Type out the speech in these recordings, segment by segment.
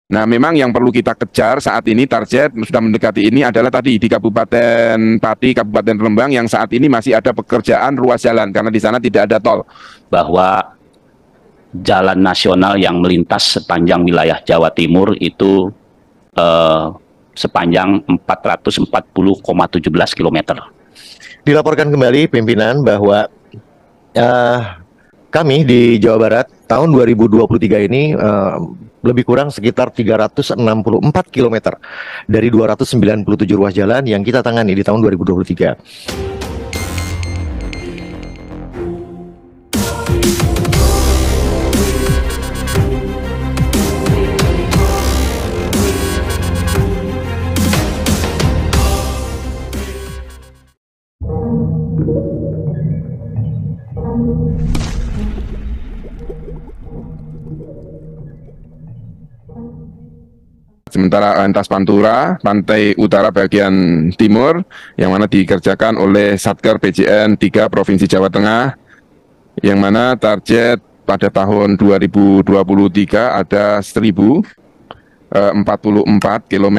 Nah, memang yang perlu kita kejar saat ini, target sudah mendekati ini adalah tadi di Kabupaten Pati, Kabupaten Rembang yang saat ini masih ada pekerjaan ruas jalan karena di sana tidak ada tol. Bahwa jalan nasional yang melintas sepanjang wilayah Jawa Timur itu sepanjang 440,17 km. Dilaporkan kembali pimpinan bahwa kami di Jawa Barat tahun 2023 ini lebih kurang sekitar 364 km dari 297 ruas jalan yang kita tangani di tahun 2023. Sementara lintas Pantura, pantai utara bagian timur, yang mana dikerjakan oleh Satker PJN 3 Provinsi Jawa Tengah, yang mana target pada tahun 2023 ada 1044 km,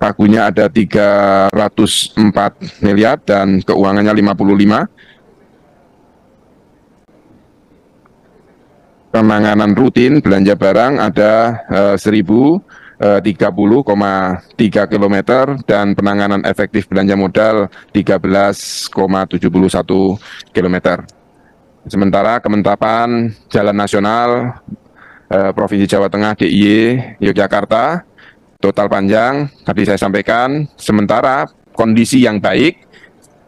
pagunya ada 304 miliar dan keuangannya 55. Penanganan rutin belanja barang ada 1030,3 km dan penanganan efektif belanja modal 13,71 km. Sementara Kementerian Jalan Nasional Provinsi Jawa Tengah DIY Yogyakarta total panjang tadi saya sampaikan, sementara kondisi yang baik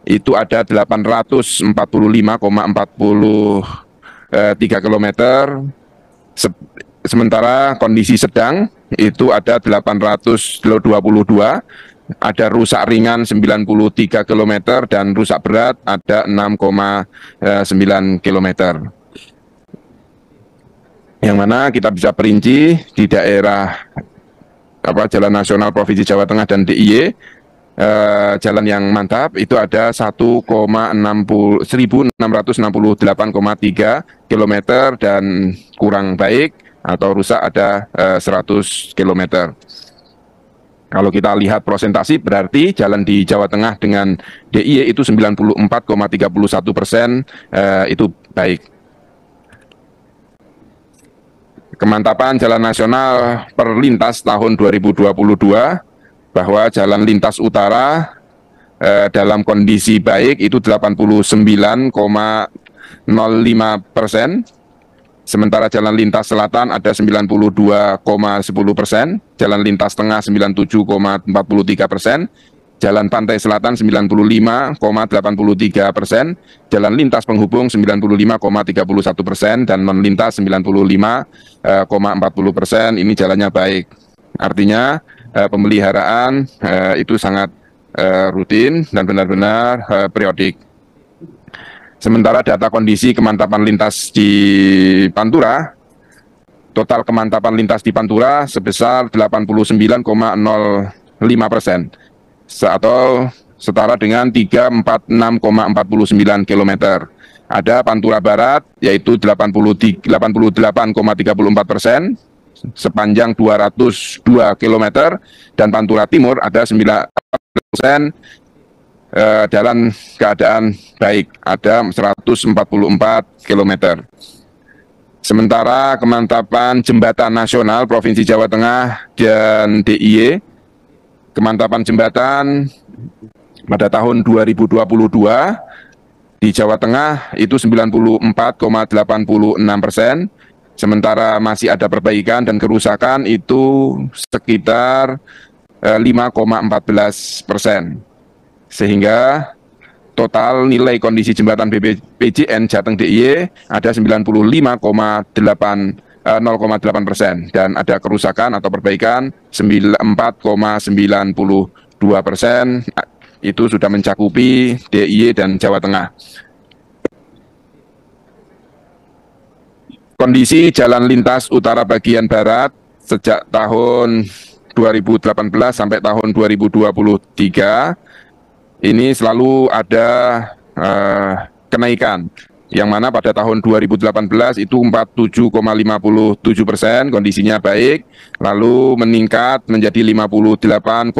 itu ada 845,43 km, sementara kondisi sedang itu ada 822, ada rusak ringan 93 km dan rusak berat ada 6,9 km. Yang mana kita bisa perinci di daerah Jalan Nasional Provinsi Jawa Tengah dan DIY, jalan yang mantap itu ada 1668,3 km dan kurang baik atau rusak ada 100 km. Kalau kita lihat prosentasi berarti jalan di Jawa Tengah dengan DIY itu 94,31% itu baik. Kemantapan jalan nasional per lintas tahun 2022 bahwa jalan lintas utara dalam kondisi baik itu 89,05%, sementara jalan lintas selatan ada 92,10%, jalan lintas tengah 97,43%, jalan pantai selatan 95,83%, jalan lintas penghubung 95,31% dan non lintas 95,40%. Ini jalannya baik. Artinya pemeliharaan itu sangat rutin dan benar-benar periodik. Sementara data kondisi kemantapan lintas di Pantura, total kemantapan lintas di Pantura sebesar 89,05% atau setara dengan 346,49 km. Ada Pantura Barat yaitu 88,34% sepanjang 202 km dan Pantura Timur ada 9% dalam keadaan baik, ada 144 km. Sementara kemantapan jembatan nasional Provinsi Jawa Tengah dan DIY, kemantapan jembatan pada tahun 2022 di Jawa Tengah itu 94,86%, sementara masih ada perbaikan dan kerusakan itu sekitar 5,14%. Sehingga total nilai kondisi jembatan BPJN Jateng DIY ada 95,08% dan ada kerusakan atau perbaikan 4,92%. Itu sudah mencakupi DIY dan Jawa Tengah. Kondisi jalan lintas utara bagian barat sejak tahun 2018 sampai tahun 2023 ini selalu ada kenaikan, yang mana pada tahun 2018 itu 47,57%, kondisinya baik, lalu meningkat menjadi 58,46%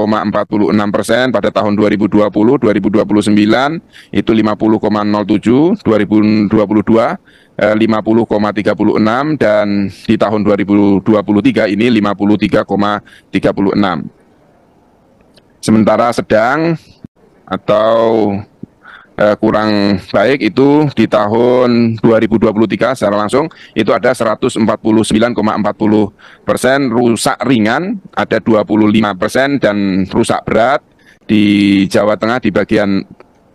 pada tahun 2020, 2029 itu 50,07, 2022 50,36, dan di tahun 2023 ini 53,36. Sementara sedang atau kurang baik itu di tahun 2023 secara langsung itu ada 149,40%, rusak ringan ada 25%, dan rusak berat di Jawa Tengah di bagian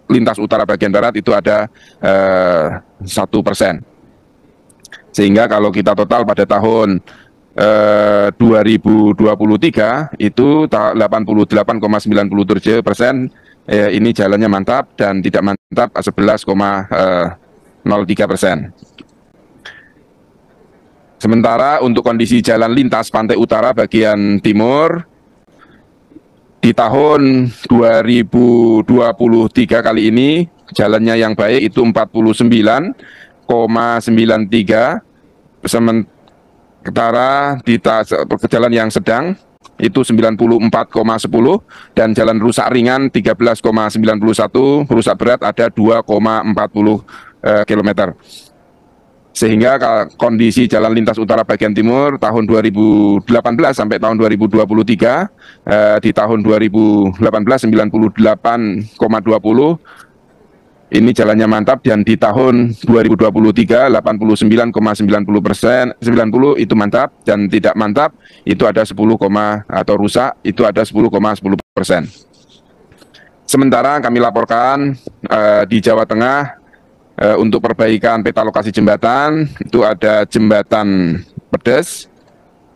lintas utara bagian barat itu ada 1%. Sehingga kalau kita total pada tahun 2023 itu 88,97%, ini jalannya mantap, dan tidak mantap 11,03%. Sementara untuk kondisi jalan lintas pantai utara bagian timur di tahun 2023 kali ini jalannya yang baik itu 49,93, sementara di jalan yang sedang itu 94,10, dan jalan rusak ringan 13,91, rusak berat ada 2,40 km. Sehingga kondisi jalan lintas utara bagian timur tahun 2018 sampai tahun 2023, di tahun 2018 98,20, ini jalannya mantap, dan di tahun 2023 89,90%, 90 itu mantap, dan tidak mantap itu ada 10, atau rusak itu ada 10,10%. Sementara kami laporkan di Jawa Tengah untuk perbaikan peta lokasi jembatan itu ada jembatan Pedes,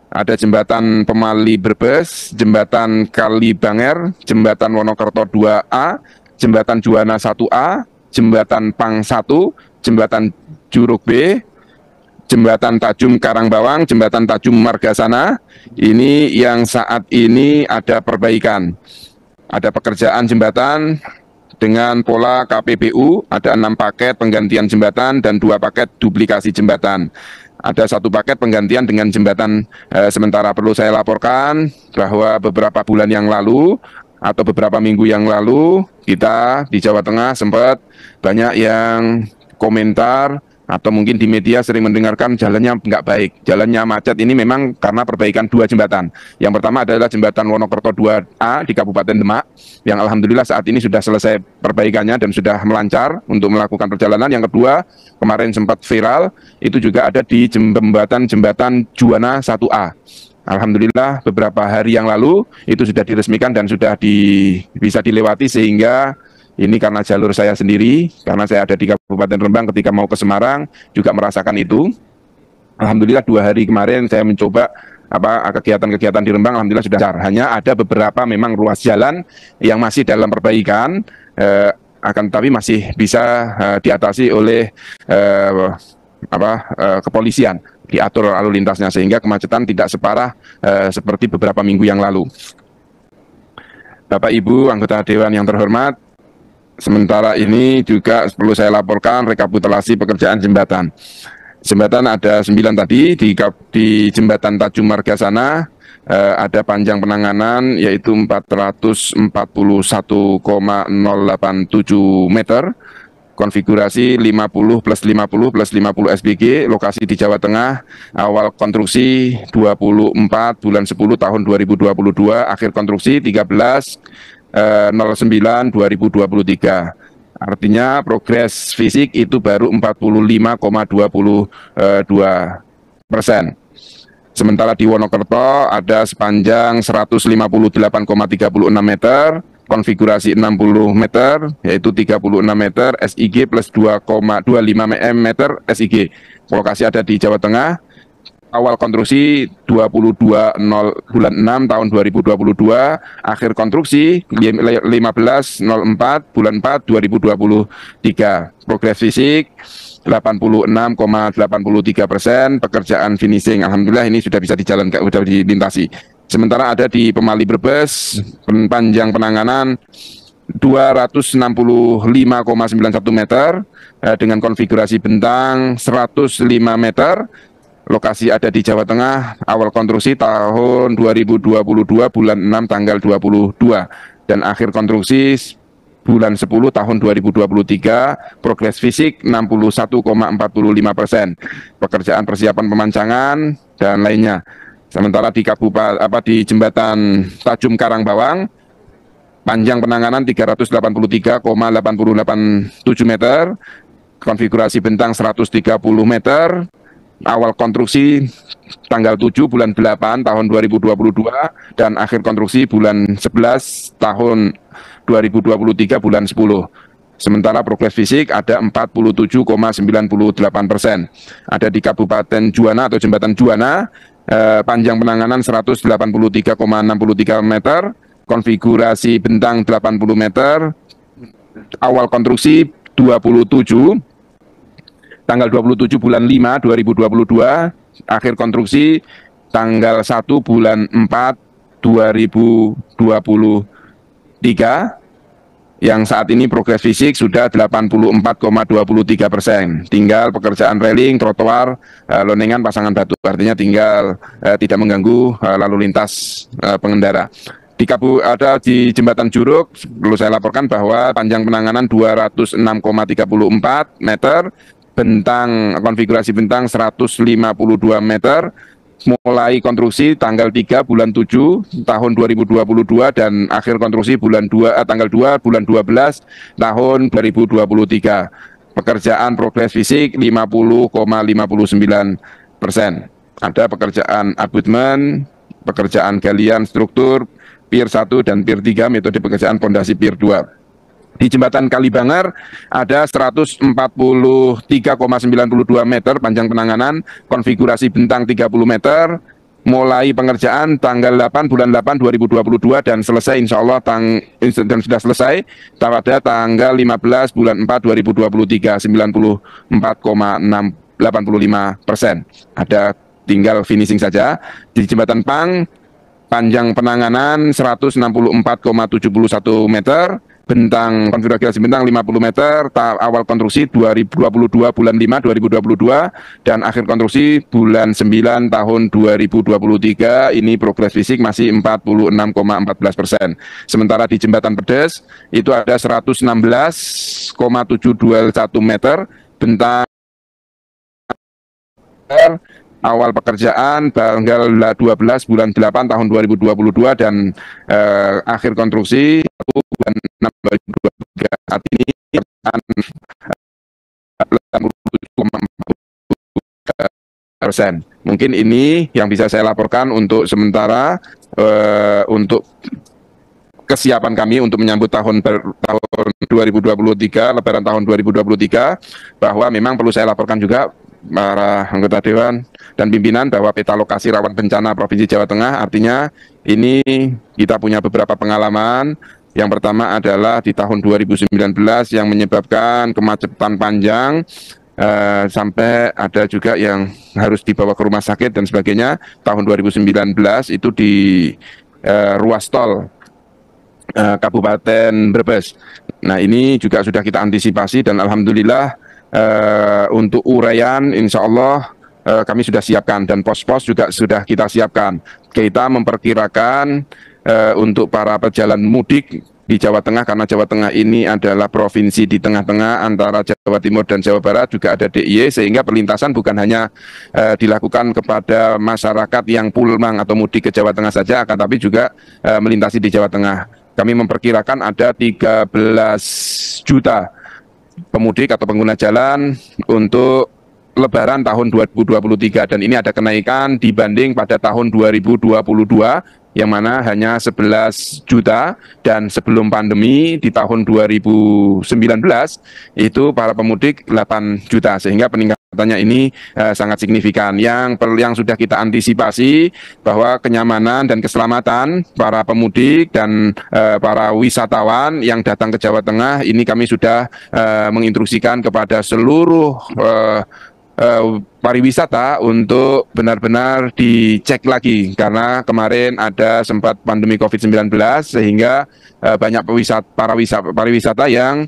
ada jembatan Pemali Brebes, jembatan Kalibanger, jembatan Wonokerto 2A, jembatan Juwana 1A, jembatan Pang 1, jembatan Juruk B, jembatan Tajum Karangbawang, jembatan Tajum Margasana. Ini yang saat ini ada perbaikan. Ada pekerjaan jembatan dengan pola KPBU, ada 6 paket penggantian jembatan dan 2 paket duplikasi jembatan. Ada 1 paket penggantian dengan jembatan sementara. Perlu saya laporkan bahwa beberapa bulan yang lalu atau beberapa minggu yang lalu kita di Jawa Tengah sempat banyak yang komentar atau mungkin di media sering mendengarkan jalannya nggak baik, jalannya macet. Ini memang karena perbaikan 2 jembatan. Yang pertama adalah jembatan Wonokerto 2A di Kabupaten Demak, yang alhamdulillah saat ini sudah selesai perbaikannya dan sudah melancar untuk melakukan perjalanan. Yang kedua, kemarin sempat viral, itu juga ada di jembatan Juwana 1A. Alhamdulillah beberapa hari yang lalu itu sudah diresmikan dan sudah bisa dilewati, sehingga ini karena jalur saya sendiri, karena saya ada di Kabupaten Rembang, ketika mau ke Semarang juga merasakan itu. Alhamdulillah 2 hari kemarin saya mencoba kegiatan-kegiatan di Rembang, alhamdulillah sudah lancar. Hanya ada beberapa memang ruas jalan yang masih dalam perbaikan, akan tapi masih bisa diatasi oleh kepolisian, diatur lalu lintasnya sehingga kemacetan tidak separah seperti beberapa minggu yang lalu. Bapak Ibu anggota Dewan yang terhormat, sementara ini juga perlu saya laporkan rekapitulasi pekerjaan jembatan. Jembatan ada 9 tadi, di jembatan Tajum Margasana ada panjang penanganan yaitu 441,087 meter. Konfigurasi 50 plus 50 plus 50 SBG, lokasi di Jawa Tengah, awal konstruksi 24 bulan 10 tahun 2022, akhir konstruksi 13/09/2023. Artinya progres fisik itu baru 45,22%. Sementara di Wonokerto ada sepanjang 158,36 meter, konfigurasi 60 meter, yaitu 36 meter, SIG plus 2,25 meter SIG. Lokasi ada di Jawa Tengah, awal konstruksi 22 bulan 6 tahun 2022, akhir konstruksi 15/04 bulan 4 2023. Progres fisik 86,83%, pekerjaan finishing. Alhamdulillah ini sudah bisa dijalankan, sudah dilintasi. Sementara ada di Pemali Brebes, panjang penanganan 265,91 meter dengan konfigurasi bentang 105 meter. Lokasi ada di Jawa Tengah, awal konstruksi tahun 2022 bulan 6 tanggal 22 dan akhir konstruksi bulan 10 tahun 2023, progres fisik 61,45%. Pekerjaan persiapan pemancangan dan lainnya. Sementara di di jembatan Tajum Karangbawang, panjang penanganan 383,887 meter, konfigurasi bentang 130 meter, awal konstruksi tanggal 7 bulan 8 tahun 2022 dan akhir konstruksi bulan 11 tahun 2023 bulan 10. Sementara progres fisik ada 47,98%. Ada di Kabupaten Juwana atau Jembatan Juwana, panjang penanganan 183,63 meter, konfigurasi bentang 80 meter, awal konstruksi 27, tanggal 27 bulan 5 2022, akhir konstruksi tanggal 1 bulan 4 2023, yang saat ini progres fisik sudah 84,23%. Tinggal pekerjaan railing, trotoar, lonengan, pasangan batu, artinya tinggal tidak mengganggu lalu lintas pengendara. Ada di Jembatan Juruk, perlu saya laporkan bahwa panjang penanganan 206,34 meter, bentang konfigurasi bentang 152 meter, mulai konstruksi tanggal 3 bulan 7 tahun 2022 dan akhir konstruksi tanggal 2 bulan 12 tahun 2023. Pekerjaan progres fisik 50,59%. Ada pekerjaan abutmen, pekerjaan galian struktur, Pier 1 dan Pier 3, metode pekerjaan pondasi Pier 2. Di Jembatan Kalibanger ada 143,92 meter panjang penanganan, konfigurasi bentang 30 meter, mulai pengerjaan tanggal 8 bulan 8 2022 dan selesai insya Allah dan sudah selesai pada tanggal 15 bulan 4 2023, 94,85%. Ada tinggal finishing saja. Di Jembatan Pang, panjang penanganan 164,71 meter, bentang konfigurasi bentang 50 meter, awal konstruksi 2022 bulan 5 2022 dan akhir konstruksi bulan 9 tahun 2023. Ini progres fisik masih 46,14%. Sementara di Jembatan Pedes itu ada 116,721 meter, bentang awal pekerjaan tanggal 12 bulan 8 tahun 2022 dan akhir konstruksi bulan 6 2023. Saat ini 87,4%. Mungkin ini yang bisa saya laporkan untuk sementara untuk kesiapan kami untuk menyambut tahun 2023, Lebaran tahun 2023, bahwa memang perlu saya laporkan juga para anggota Dewan dan pimpinan bahwa peta lokasi rawan bencana Provinsi Jawa Tengah, artinya ini kita punya beberapa pengalaman. Yang pertama adalah di tahun 2019 yang menyebabkan kemacetan panjang, sampai ada juga yang harus dibawa ke rumah sakit dan sebagainya. Tahun 2019 itu di ruas tol Kabupaten Brebes. Nah, ini juga sudah kita antisipasi dan alhamdulillah untuk uraian insya Allah kami sudah siapkan dan pos-pos juga sudah kita siapkan. Kita memperkirakan untuk para pejalan mudik di Jawa Tengah, karena Jawa Tengah ini adalah provinsi di tengah-tengah antara Jawa Timur dan Jawa Barat, juga ada DIY, sehingga perlintasan bukan hanya dilakukan kepada masyarakat yang pulang atau mudik ke Jawa Tengah saja, akan tapi juga melintasi di Jawa Tengah. Kami memperkirakan ada 13 juta pemudik atau pengguna jalan untuk Lebaran tahun 2023, dan ini ada kenaikan dibanding pada tahun 2022 yang mana hanya 11 juta, dan sebelum pandemi di tahun 2019 itu para pemudik 8 juta, sehingga peningkatannya ini sangat signifikan. Yang sudah kita antisipasi bahwa kenyamanan dan keselamatan para pemudik dan para wisatawan yang datang ke Jawa Tengah ini kami sudah menginstruksikan kepada seluruh pariwisata untuk benar-benar dicek lagi karena kemarin ada sempat pandemi COVID-19 sehingga banyak pariwisata yang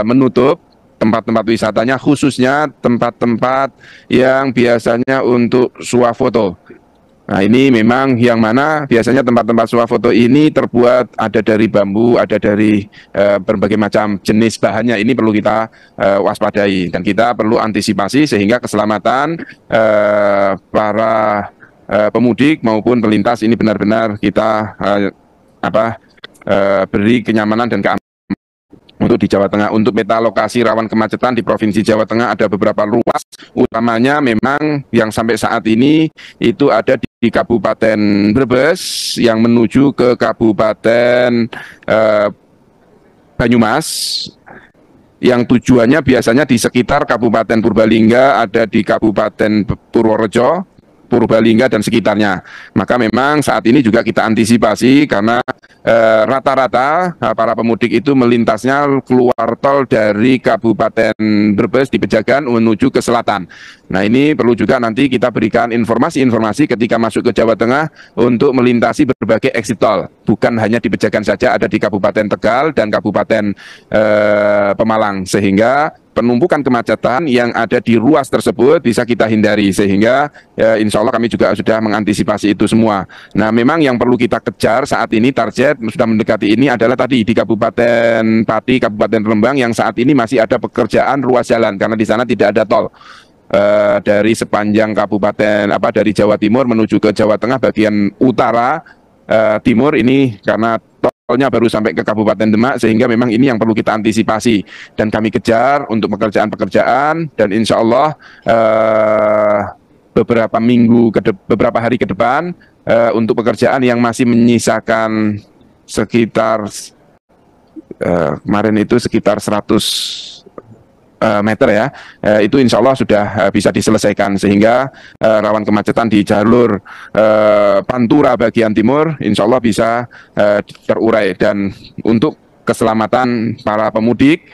menutup tempat-tempat wisatanya, khususnya tempat-tempat yang biasanya untuk swafoto. Nah, ini memang yang mana biasanya tempat-tempat swafoto ini terbuat ada dari bambu, ada dari berbagai macam jenis bahannya. Ini perlu kita waspadai dan kita perlu antisipasi sehingga keselamatan para pemudik maupun pelintas ini benar-benar kita beri kenyamanan dan keamanan. Untuk di Jawa Tengah, untuk peta lokasi rawan kemacetan di Provinsi Jawa Tengah ada beberapa ruas, utamanya memang yang sampai saat ini itu ada di Kabupaten Brebes yang menuju ke Kabupaten Banyumas, yang tujuannya biasanya di sekitar Kabupaten Purbalingga, ada di Kabupaten Purworejo, Purbalingga dan sekitarnya. Maka memang saat ini juga kita antisipasi karena rata-rata para pemudik itu melintasnya keluar tol dari Kabupaten Brebes di Pejagan menuju ke selatan. Nah, ini perlu juga nanti kita berikan informasi-informasi ketika masuk ke Jawa Tengah untuk melintasi berbagai exit tol. Bukan hanya di Pejagan saja, ada di Kabupaten Tegal dan Kabupaten Pemalang, sehingga penumpukan kemacetan yang ada di ruas tersebut bisa kita hindari, sehingga insya Allah kami juga sudah mengantisipasi itu semua. Nah, memang yang perlu kita kejar saat ini, target sudah mendekati ini adalah tadi di Kabupaten Pati, Kabupaten Rembang yang saat ini masih ada pekerjaan ruas jalan karena di sana tidak ada tol. Dari sepanjang kabupaten dari Jawa Timur menuju ke Jawa Tengah bagian utara timur ini karena tolnya baru sampai ke Kabupaten Demak, sehingga memang ini yang perlu kita antisipasi dan kami kejar untuk pekerjaan-pekerjaan, dan insya Allah beberapa hari ke depan untuk pekerjaan yang masih menyisakan sekitar kemarin itu sekitar 100 meter ya, itu insya Allah sudah bisa diselesaikan sehingga rawan kemacetan di jalur Pantura bagian timur insya Allah bisa terurai. Dan untuk keselamatan para pemudik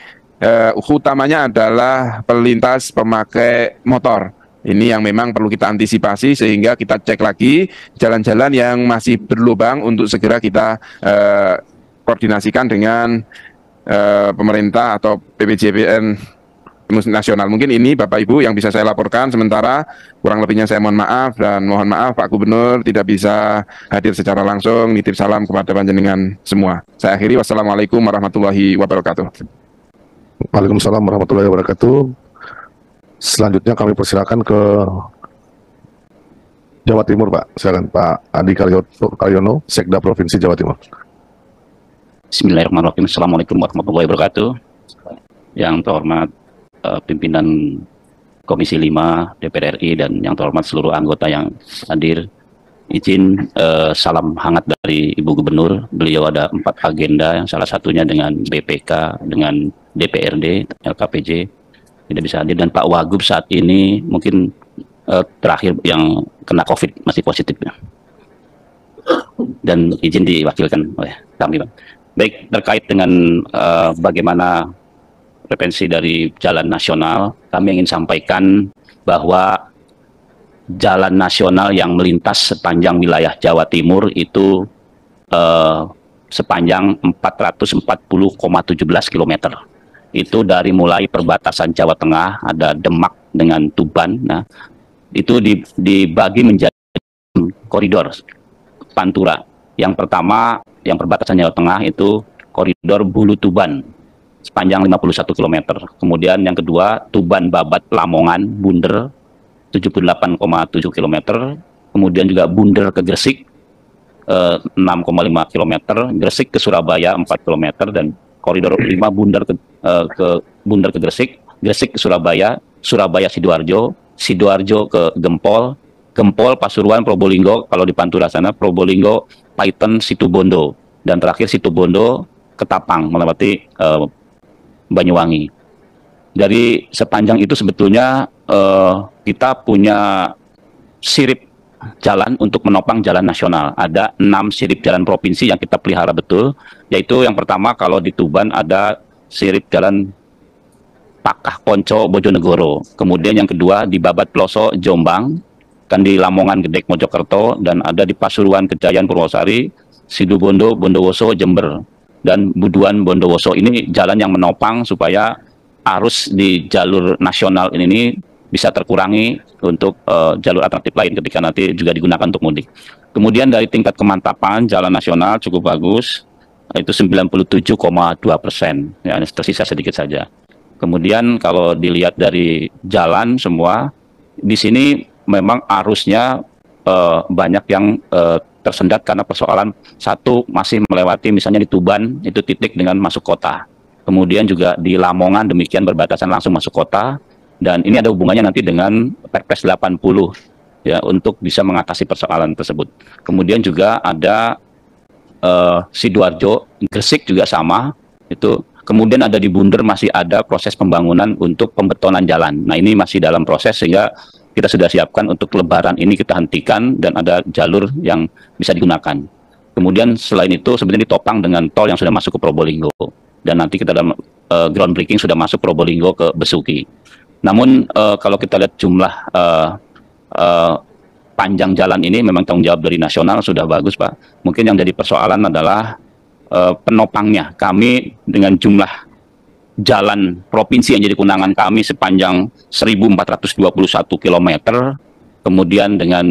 utamanya adalah pelintas pemakai motor. Ini yang memang perlu kita antisipasi sehingga kita cek lagi jalan-jalan yang masih berlubang untuk segera kita koordinasikan dengan pemerintah atau BPJPN nasional. Mungkin ini Bapak Ibu yang bisa saya laporkan, sementara kurang lebihnya saya mohon maaf, dan mohon maaf Pak Gubernur tidak bisa hadir secara langsung. Nitip salam kepada panjenengan semua. Saya akhiri, wassalamualaikum warahmatullahi wabarakatuh. Waalaikumsalam warahmatullahi wabarakatuh. Selanjutnya kami persilakan ke Jawa Timur, Pak. Silakan Pak Adi Karyono, Sekda Provinsi Jawa Timur. Bismillahirrahmanirrahim. Assalamualaikum warahmatullahi wabarakatuh. Yang terhormat pimpinan Komisi 5 DPR RI dan yang terhormat seluruh anggota yang hadir, izin salam hangat dari Ibu Gubernur. Beliau ada 4 agenda, yang salah satunya dengan BPK, dengan DPRD, LKPJ tidak bisa hadir, dan Pak Wagub saat ini mungkin terakhir yang kena COVID masih positif dan izin diwakilkan oleh kami, Pak. Baik, terkait dengan bagaimana frekuensi dari jalan nasional, kami ingin sampaikan bahwa jalan nasional yang melintas sepanjang wilayah Jawa Timur itu sepanjang 440,17 km. Itu dari mulai perbatasan Jawa Tengah, ada Demak dengan Tuban. Nah, itu dibagi menjadi koridor Pantura. Yang pertama, yang perbatasan Jawa Tengah itu koridor Bulu Tuban sepanjang 51 km. Kemudian yang kedua, Tuban Babat Lamongan Bunder 78,7 km. Kemudian juga Bunder ke Gresik 6,5 km, Gresik ke Surabaya 4 km, dan koridor 5 Bunder ke Gresik, Gresik ke Surabaya, Surabaya Sidoarjo, Sidoarjo ke Gempol, Gempol Pasuruan Probolinggo, kalau di Pantura sana Probolinggo Paiton Situbondo, dan terakhir Situbondo ke Tapang melewati Banyuwangi. Dari sepanjang itu sebetulnya kita punya sirip jalan untuk menopang jalan nasional. Ada 6 sirip jalan provinsi yang kita pelihara betul, yaitu yang pertama kalau di Tuban ada sirip jalan Pakah Ponco Bojonegoro. Kemudian yang kedua di Babat Ploso Jombang, kan di Lamongan Gedek Mojokerto, dan ada di Pasuruan Kejayan Purwosari, Situbondo Bondowoso Jember, dan Buduan Bondowoso. Ini jalan yang menopang supaya arus di jalur nasional ini bisa terkurangi untuk jalur alternatif lain ketika nanti juga digunakan untuk mudik. Kemudian dari tingkat kemantapan jalan nasional cukup bagus, itu 97,2%, ya, tersisa sedikit saja. Kemudian kalau dilihat dari jalan semua, di sini memang arusnya banyak yang tersendat karena persoalan satu masih melewati misalnya di Tuban itu titik dengan masuk kota. Kemudian juga di Lamongan demikian berbatasan langsung masuk kota, dan ini ada hubungannya nanti dengan Perpres 80 ya untuk bisa mengatasi persoalan tersebut. Kemudian juga ada Sidoarjo, Gresik juga sama itu. Kemudian ada di Bunder masih ada proses pembangunan untuk pembetonan jalan. Nah ini masih dalam proses sehingga kita sudah siapkan untuk Lebaran ini kita hentikan dan ada jalur yang bisa digunakan. Kemudian selain itu sebenarnya ditopang dengan tol yang sudah masuk ke Probolinggo. Dan nanti kita dalam groundbreaking sudah masuk Probolinggo ke Besuki. Namun kalau kita lihat jumlah panjang jalan ini memang tanggung jawab dari nasional sudah bagus Pak. Mungkin yang jadi persoalan adalah penopangnya. Kami dengan jumlah jalan provinsi yang jadi kewenangan kami sepanjang 1.421 km, kemudian dengan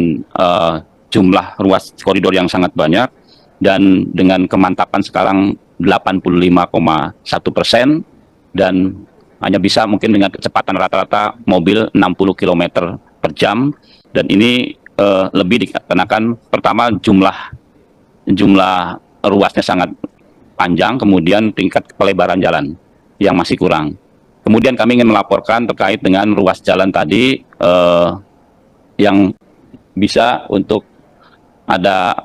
jumlah ruas koridor yang sangat banyak, dan dengan kemantapan sekarang 85,1%, dan hanya bisa mungkin dengan kecepatan rata-rata mobil 60 km per jam, dan ini lebih dikenakan pertama jumlah ruasnya sangat panjang, kemudian tingkat pelebaran jalan yang masih kurang. Kemudian kami ingin melaporkan terkait dengan ruas jalan tadi yang bisa untuk ada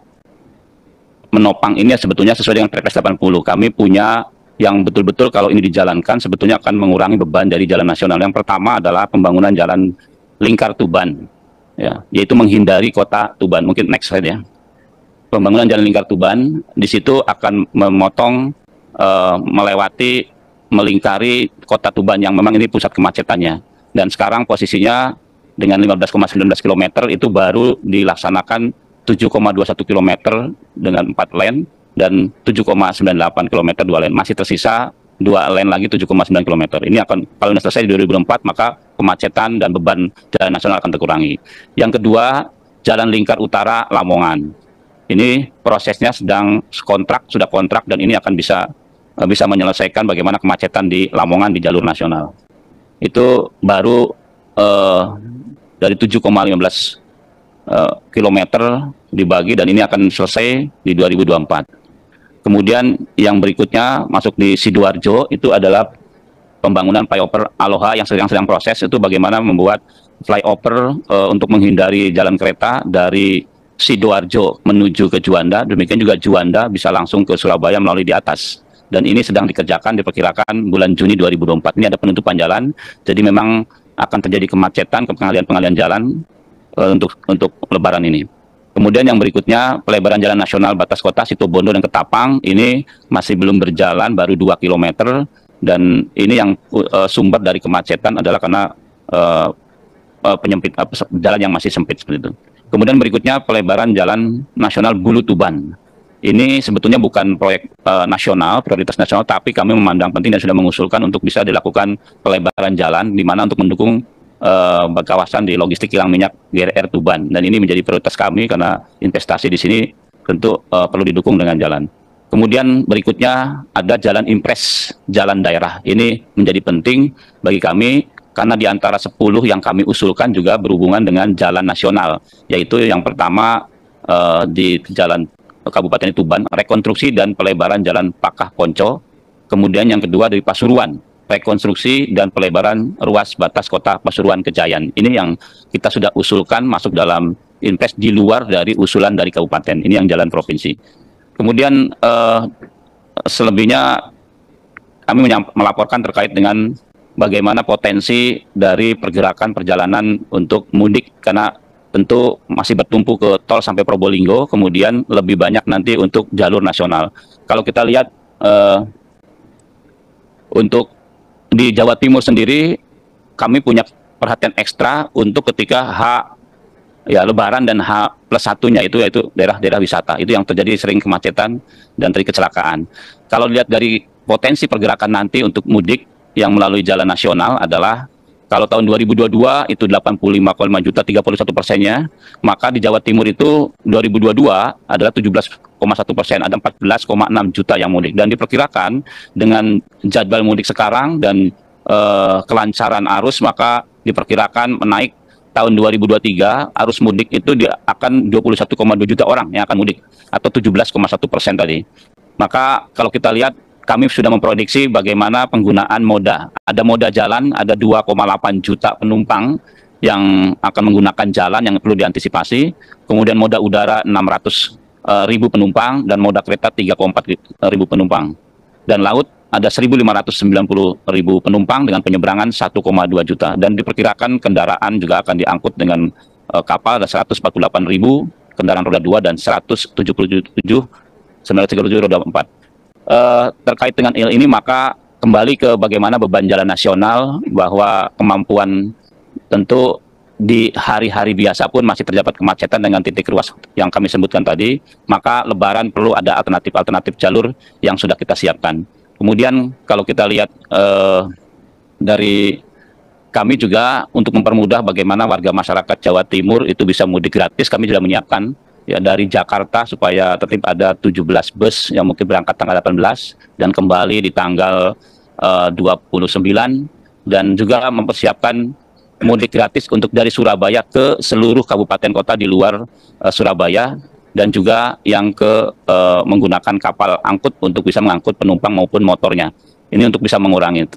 menopang ini sebetulnya sesuai dengan Perpres 80. Kami punya yang betul-betul kalau ini dijalankan sebetulnya akan mengurangi beban dari jalan nasional. Yang pertama adalah pembangunan jalan lingkar Tuban, ya, yaitu menghindari kota Tuban. Mungkin next slide ya. Pembangunan jalan lingkar Tuban di situ akan memotong melingkari kota Tuban yang memang ini pusat kemacetannya. Dan sekarang posisinya dengan 15,19 km itu baru dilaksanakan 7,21 km dengan 4 lane dan 7,98 km 2 lane. Masih tersisa 2 lane lagi 7,9 km. Ini akan kalau sudah selesai di 2024 maka kemacetan dan beban jalan nasional akan terkurangi. Yang kedua, jalan lingkar utara Lamongan. Ini prosesnya sudah kontrak dan ini akan bisa menyelesaikan bagaimana kemacetan di Lamongan di jalur nasional. Itu baru dari 7,15 km dibagi dan ini akan selesai di 2024. Kemudian yang berikutnya masuk di Sidoarjo itu adalah pembangunan flyover Aloha yang sedang proses, itu bagaimana membuat flyover untuk menghindari jalan kereta dari Sidoarjo menuju ke Juanda, demikian juga Juanda bisa langsung ke Surabaya melalui di atas. Dan ini sedang dikerjakan, diperkirakan bulan Juni 2024. Ini ada penutupan jalan, jadi memang akan terjadi kemacetan, pengalihan jalan untuk Lebaran ini. Kemudian yang berikutnya, pelebaran jalan nasional batas kota Situbondo dan Ketapang, ini masih belum berjalan, baru 2 km, dan ini yang sumber dari kemacetan adalah karena penyempit jalan yang masih sempit seperti itu. Kemudian berikutnya pelebaran jalan nasional Bulu Tuban. Ini sebetulnya bukan proyek nasional, prioritas nasional, tapi kami memandang penting dan sudah mengusulkan untuk bisa dilakukan pelebaran jalan, di mana untuk mendukung kawasan di logistik kilang minyak GRR Tuban. Dan ini menjadi prioritas kami karena investasi di sini tentu perlu didukung dengan jalan. Kemudian berikutnya ada jalan impres, jalan daerah. Ini menjadi penting bagi kami, karena di antara 10 yang kami usulkan juga berhubungan dengan jalan nasional, yaitu yang pertama di jalan Kabupaten Tuban, rekonstruksi dan pelebaran jalan Pakah Ponco. Kemudian yang kedua dari Pasuruan, rekonstruksi dan pelebaran ruas batas kota Pasuruan Kejayan. Ini yang kita sudah usulkan masuk dalam impres di luar dari usulan dari kabupaten. Ini yang jalan provinsi. Kemudian selebihnya kami melaporkan terkait dengan bagaimana potensi dari pergerakan perjalanan untuk mudik, karena tentu masih bertumpu ke tol sampai Probolinggo, kemudian lebih banyak nanti untuk jalur nasional. Kalau kita lihat untuk di Jawa Timur sendiri kami punya perhatian ekstra untuk ketika Lebaran dan H+1-nya itu, yaitu daerah-daerah wisata. Itu yang terjadi sering kemacetan dan terjadi kecelakaan. Kalau dilihat dari potensi pergerakan nanti untuk mudik yang melalui jalan nasional adalah kalau tahun 2022 itu 85,5 juta, 31%-nya, maka di Jawa Timur itu 2022 adalah 17,1%, ada 14,6 juta yang mudik. Dan diperkirakan dengan jadwal mudik sekarang dan kelancaran arus, maka diperkirakan menaik tahun 2023 arus mudik itu akan 21,2 juta orang yang akan mudik atau 17,1% tadi. Maka kalau kita lihat kami sudah memprediksi bagaimana penggunaan moda. Ada moda jalan, ada 2,8 juta penumpang yang akan menggunakan jalan yang perlu diantisipasi. Kemudian moda udara 600.000 penumpang dan moda kereta 3,4 ribu penumpang. Dan laut ada 1.590.000 penumpang dengan penyeberangan 1,2 juta. Dan diperkirakan kendaraan juga akan diangkut dengan kapal ada 148.000 kendaraan roda 2 dan 937 roda 4. Terkait dengan ini maka kembali ke bagaimana beban jalan nasional, bahwa kemampuan tentu di hari-hari biasa pun masih terdapat kemacetan dengan titik ruas yang kami sebutkan tadi, maka Lebaran perlu ada alternatif jalur yang sudah kita siapkan. Kemudian kalau kita lihat dari kami juga untuk mempermudah bagaimana warga masyarakat Jawa Timur itu bisa mudik gratis, kami sudah menyiapkan ya dari Jakarta supaya tertib ada 17 bus yang mungkin berangkat tanggal 18 dan kembali di tanggal 29, dan juga mempersiapkan mudik gratis untuk dari Surabaya ke seluruh kabupaten kota di luar Surabaya, dan juga yang menggunakan kapal angkut untuk bisa mengangkut penumpang maupun motornya. Ini untuk bisa mengurangi.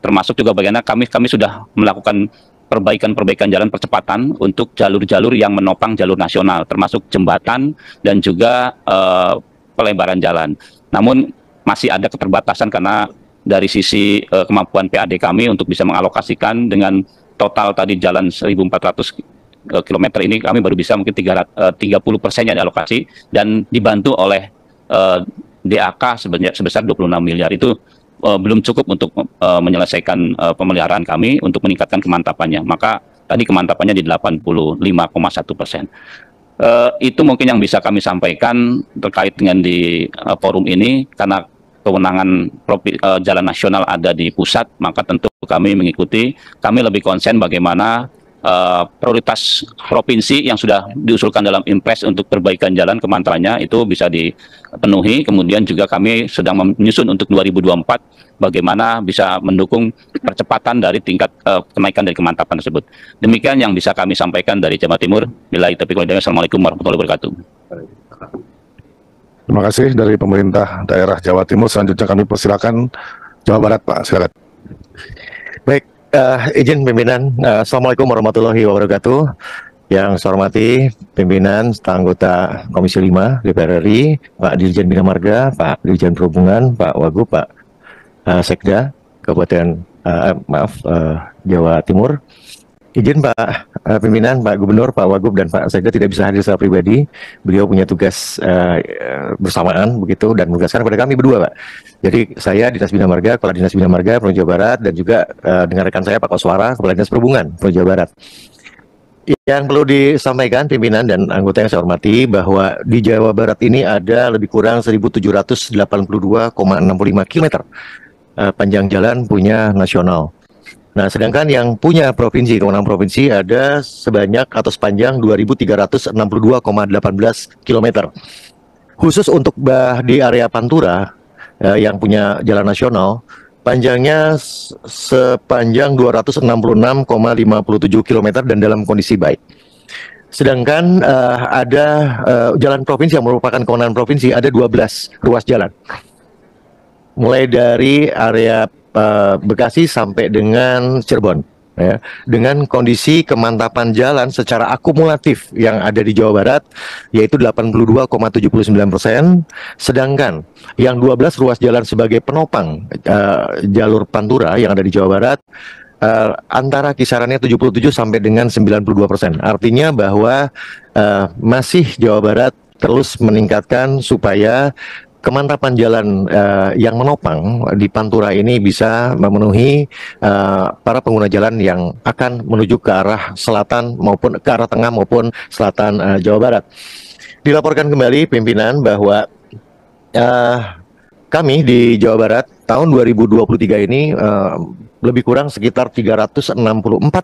Termasuk juga bagaimana kami sudah melakukan perbaikan jalan percepatan untuk jalur-jalur yang menopang jalur nasional, termasuk jembatan dan juga pelebaran jalan. Namun masih ada keterbatasan karena dari sisi kemampuan PAD kami untuk bisa mengalokasikan dengan total tadi jalan 1.400 kilometer ini kami baru bisa mungkin 30%-nya dialokasi, dan dibantu oleh DAK sebesar 26 miliar. Itu belum cukup untuk menyelesaikan pemeliharaan kami untuk meningkatkan kemantapannya. Maka tadi kemantapannya di 85,1%. Itu mungkin yang bisa kami sampaikan terkait dengan di forum ini, karena kewenangan jalan nasional ada di pusat, maka tentu kami mengikuti. Kami lebih konsen bagaimana prioritas provinsi yang sudah diusulkan dalam Impres untuk perbaikan jalan kemantapannya itu bisa dipenuhi. Kemudian juga kami sedang menyusun untuk 2024 bagaimana bisa mendukung percepatan dari tingkat kenaikan dari kemantapan tersebut. Demikian yang bisa kami sampaikan dari Jawa Timur. Billahi taufiq wal hidayah. Assalamualaikum warahmatullahi wabarakatuh. Terima kasih dari pemerintah daerah Jawa Timur. Selanjutnya kami persilakan Jawa Barat, Pak. Silakan. Baik, izin pimpinan. Assalamualaikum warahmatullahi wabarakatuh. Yang saya hormati pimpinan anggota Komisi 5 DPR RI, Pak Dirjen Bina Marga, Pak Dirjen Perhubungan, Pak Wagub, Pak Sekda Kabupaten Jawa Timur. Izin Pak pimpinan, Pak Gubernur, Pak Wagub, dan Pak Sekda tidak bisa hadir secara pribadi. Beliau punya tugas bersamaan begitu dan menugaskan kepada kami berdua, Pak. Jadi saya Dinas Bina Marga, Kepala Dinas Bina Marga Provinsi Jawa Barat, dan juga dengan rekan saya Pak Koswara, Kepala Dinas Perhubungan Provinsi Jawa Barat. Yang perlu disampaikan pimpinan dan anggota yang saya hormati bahwa di Jawa Barat ini ada lebih kurang 1.782,65 km panjang jalan punya nasional. Nah, sedangkan yang punya provinsi, kewenangan provinsi ada sebanyak atau sepanjang 2.362,18 km. Khusus untuk di area Pantura yang punya jalan nasional, panjangnya sepanjang 266,57 km dan dalam kondisi baik. Sedangkan ada jalan provinsi yang merupakan kewenangan provinsi, ada 12 ruas jalan. Mulai dari area Bekasi sampai dengan Cirebon, ya, dengan kondisi kemantapan jalan secara akumulatif yang ada di Jawa Barat yaitu 82,79%, sedangkan yang 12 ruas jalan sebagai penopang jalur Pantura yang ada di Jawa Barat antara kisarannya 77 sampai dengan 92%. Artinya bahwa masih Jawa Barat terus meningkatkan supaya kemantapan jalan yang menopang di Pantura ini bisa memenuhi para pengguna jalan yang akan menuju ke arah selatan maupun ke arah tengah maupun selatan Jawa Barat. Dilaporkan kembali pimpinan bahwa kami di Jawa Barat tahun 2023 ini lebih kurang sekitar 364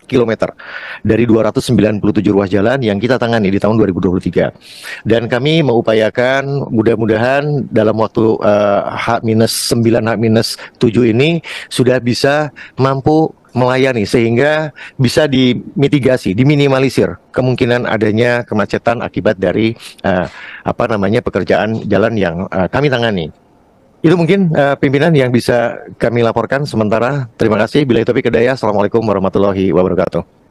km dari 297 ruas jalan yang kita tangani di tahun 2023. Dan kami mengupayakan mudah-mudahan dalam waktu H-9, H-7 ini sudah bisa mampu melayani sehingga bisa dimitigasi, diminimalisir kemungkinan adanya kemacetan akibat dari pekerjaan jalan yang kami tangani. Itu mungkin pimpinan yang bisa kami laporkan sementara. Terima kasih. Billahi taufiq hidayah. Assalamualaikum warahmatullahi wabarakatuh.